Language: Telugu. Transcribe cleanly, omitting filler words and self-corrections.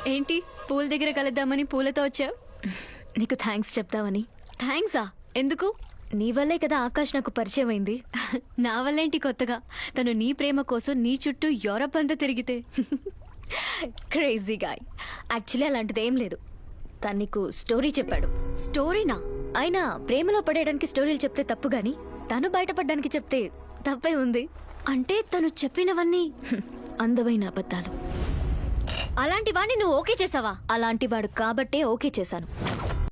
ఏంటి పూల దగ్గర కలుద్దామని పూలతో వచ్చావు? నీకు థ్యాంక్స్ చెప్తావని. థ్యాంక్సా? ఎందుకు? నీ వల్లే కదా ఆకాష్ నాకు పరిచయం అయింది. నా వల్లేంటి కొత్తగా? తను నీ ప్రేమ కోసం నీ చుట్టూ యూరప్ అంతా తిరిగితే. Crazy guy. యాక్చువల్లీ అలాంటిది ఏం లేదు. తను నీకు స్టోరీ చెప్పాడు. స్టోరీనా? అయినా ప్రేమలో పడేయడానికి స్టోరీలు చెప్తే తప్పు గాని తను బయటపడడానికి చెప్తే తప్పే ఉంది. అంటే తను చెప్పినవన్నీ అందమైన అబద్ధాలు. అలాంటి వాడిని నువ్వు ఓకే చేసావా? అలాంటి వాడు కాబట్టే ఓకే చేశాను.